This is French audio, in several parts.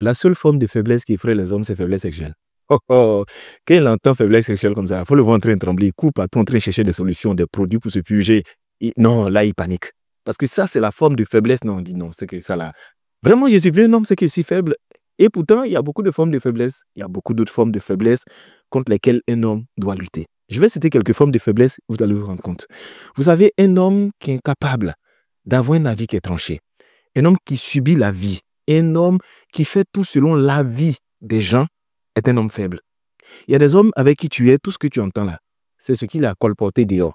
La seule forme de faiblesse qui effraie les hommes, c'est faiblesse sexuelle. Oh, oh. Quand il entend faiblesse sexuelle comme ça, il faut le voir en train de trembler. Il court partout en train de chercher des solutions, des produits pour se purger. Non, là, il panique. Parce que ça, c'est la forme de faiblesse. Non, on dit non, c'est que ça là. Vraiment, je suis plus un homme, c'est que je suis faible. Et pourtant, il y a beaucoup de formes de faiblesse. Il y a beaucoup d'autres formes de faiblesse contre lesquelles un homme doit lutter. Je vais citer quelques formes de faiblesse, vous allez vous rendre compte. Vous avez un homme qui est incapable d'avoir un avis qui est tranché. Un homme qui subit la vie. Un homme qui fait tout selon l'avis des gens est un homme faible. Il y a des hommes avec qui tu es, tout ce que tu entends là, c'est ce qu'il a colporté dehors.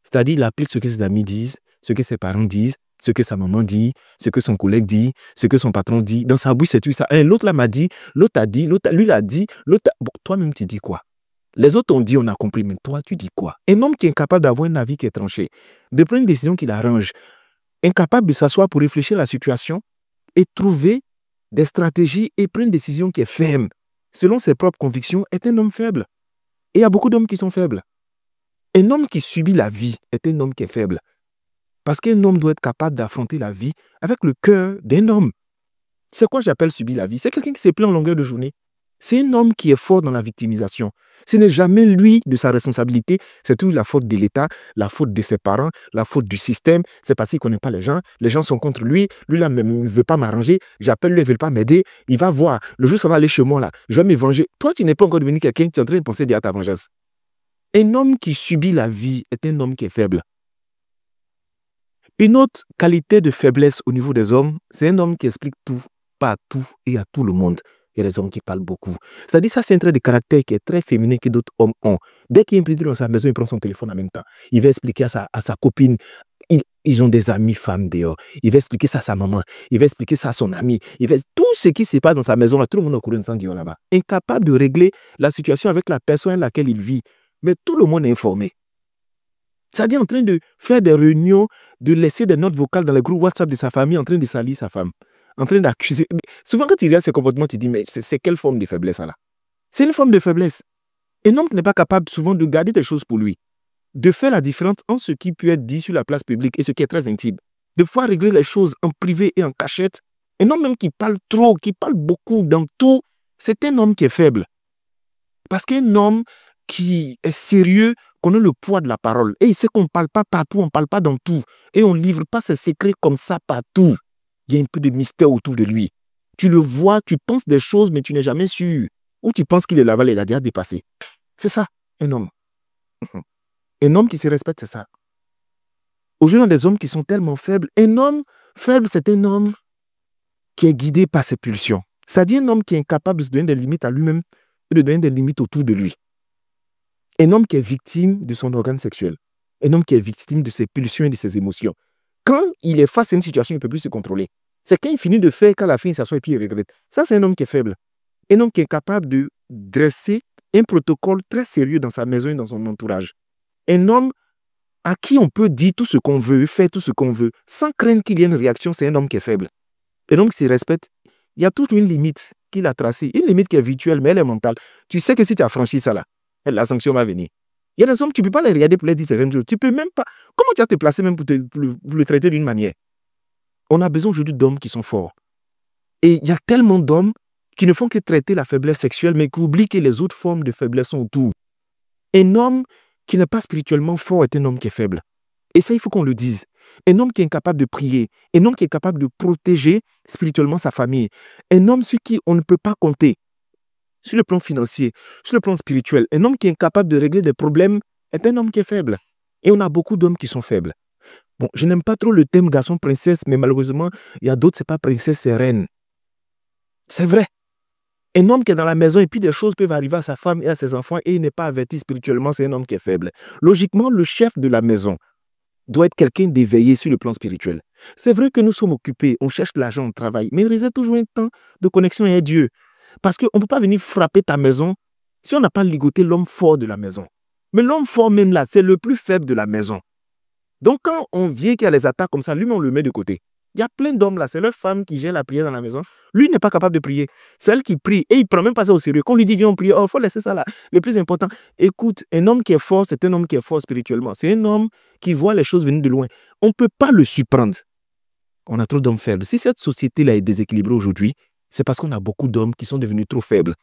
C'est-à-dire, il applique ce que ses amis disent, ce que ses parents disent, ce que sa maman dit, ce que son collègue dit, ce que son patron dit. Dans sa bouche, c'est tout ça. L'autre là m'a dit, l'autre a dit, lui l'a dit, l'autre a... Bon, toi-même, tu dis quoi? Les autres ont dit, on a compris, mais toi, tu dis quoi? Un homme qui est incapable d'avoir un avis qui est tranché, de prendre une décision qui l'arrange, incapable de s'asseoir pour réfléchir à la situation et trouver des stratégies et prendre une décision qui est ferme, selon ses propres convictions, est un homme faible. Et il y a beaucoup d'hommes qui sont faibles. Un homme qui subit la vie est un homme qui est faible. Parce qu'un homme doit être capable d'affronter la vie avec le cœur d'un homme. C'est quoi j'appelle subir la vie? C'est quelqu'un qui se plaint en longueur de journée. C'est un homme qui est fort dans la victimisation. Ce n'est jamais lui de sa responsabilité, c'est toujours la faute de l'État, la faute de ses parents, la faute du système. C'est parce qu'il ne connaît pas les gens sont contre lui, lui là ne veut pas m'arranger, j'appelle lui, il ne veut pas m'aider, il va voir, le jour ça va aller chez moi là, je vais me venger. Toi, tu n'es pas encore devenu quelqu'un, tu es en train de penser à ta vengeance. Un homme qui subit la vie est un homme qui est faible. Une autre qualité de faiblesse au niveau des hommes, c'est un homme qui explique tout, pas à tout et à tout le monde. Il y a des hommes qui parlent beaucoup. C'est-à-dire ça, c'est un trait de caractère qui est très féminin que d'autres hommes ont. Dès qu'il est impliqué dans sa maison, il prend son téléphone en même temps. Il va expliquer à sa copine. Ils ont des amis femmes dehors. Il va expliquer ça à sa maman. Il va expliquer ça à son ami. Tout ce qui se passe dans sa maison, là, tout le monde est au courant de ça là-bas. Incapable de régler la situation avec la personne à laquelle il vit. Mais tout le monde est informé. C'est-à-dire en train de faire des réunions, de laisser des notes vocales dans les groupes WhatsApp de sa famille, en train de salir sa femme, en train d'accuser. Souvent, quand tu regardes ces comportements, tu te dis, mais c'est quelle forme de faiblesse là? C'est une forme de faiblesse. Un homme qui n'est pas capable souvent de garder des choses pour lui, de faire la différence entre ce qui peut être dit sur la place publique et ce qui est très intime, de pouvoir régler les choses en privé et en cachette. Un homme même qui parle trop, qui parle beaucoup dans tout, c'est un homme qui est faible. Parce qu'un homme qui est sérieux connaît le poids de la parole. Et il sait qu'on ne parle pas partout, on ne parle pas dans tout. Et on ne livre pas ses secrets comme ça partout. Il y a un peu de mystère autour de lui. Tu le vois, tu penses des choses, mais tu n'es jamais sûr. Ou tu penses qu'il est là-bas, il a déjà dépassé. C'est ça, un homme. Un homme qui se respecte, c'est ça. Aujourd'hui, on a des hommes qui sont tellement faibles. Un homme faible, c'est un homme qui est guidé par ses pulsions. C'est-à-dire un homme qui est incapable de se donner des limites à lui-même et de donner des limites autour de lui. Un homme qui est victime de son organe sexuel. Un homme qui est victime de ses pulsions et de ses émotions. Quand il est face à une situation, il ne peut plus se contrôler. C'est quand il finit de faire, qu'à la fin, il s'assoit et puis il regrette. Ça, c'est un homme qui est faible. Un homme qui est capable de dresser un protocole très sérieux dans sa maison et dans son entourage. Un homme à qui on peut dire tout ce qu'on veut, faire tout ce qu'on veut, sans craindre qu'il y ait une réaction, c'est un homme qui est faible. Un homme qui se respecte, il y a toujours une limite qu'il a tracée. Une limite qui est virtuelle, mais elle est mentale. Tu sais que si tu as franchi ça là, la sanction va venir. Il y a des hommes, tu ne peux pas les regarder pour les dire certaines choses. Tu peux même pas. Comment tu vas te placer même pour le traiter d'une manière? On a besoin aujourd'hui d'hommes qui sont forts. Et il y a tellement d'hommes qui ne font que traiter la faiblesse sexuelle, mais qui oublient que les autres formes de faiblesse sont autour. Un homme qui n'est pas spirituellement fort est un homme qui est faible. Et ça, il faut qu'on le dise. Un homme qui est incapable de prier. Un homme qui est capable de protéger spirituellement sa famille. Un homme sur qui on ne peut pas compter. Sur le plan financier, sur le plan spirituel, un homme qui est incapable de régler des problèmes est un homme qui est faible. Et on a beaucoup d'hommes qui sont faibles. Bon, je n'aime pas trop le thème garçon-princesse, mais malheureusement, il y a d'autres, ce n'est pas princesse, c'est reine. C'est vrai. Un homme qui est dans la maison et puis des choses peuvent arriver à sa femme et à ses enfants et il n'est pas averti spirituellement, c'est un homme qui est faible. Logiquement, le chef de la maison doit être quelqu'un d'éveillé sur le plan spirituel. C'est vrai que nous sommes occupés, on cherche de l'argent, on travaille, mais il réserve toujours un temps de connexion avec Dieu. Parce qu'on ne peut pas venir frapper ta maison si on n'a pas ligoté l'homme fort de la maison. Mais l'homme fort même là, c'est le plus faible de la maison. Donc quand on vient qu'il y a les attaques comme ça, lui, on le met de côté. Il y a plein d'hommes là, c'est leur femme qui gère la prière dans la maison. Lui n'est pas capable de prier. C'est elle qui prie et il ne prend même pas ça au sérieux. Quand on lui dit viens on prie, oh, il faut laisser ça là. Le plus important, écoute, un homme qui est fort, c'est un homme qui est fort spirituellement. C'est un homme qui voit les choses venir de loin. On ne peut pas le surprendre. On a trop d'hommes faibles. Si cette société là est déséquilibrée aujourd'hui, c'est parce qu'on a beaucoup d'hommes qui sont devenus trop faibles.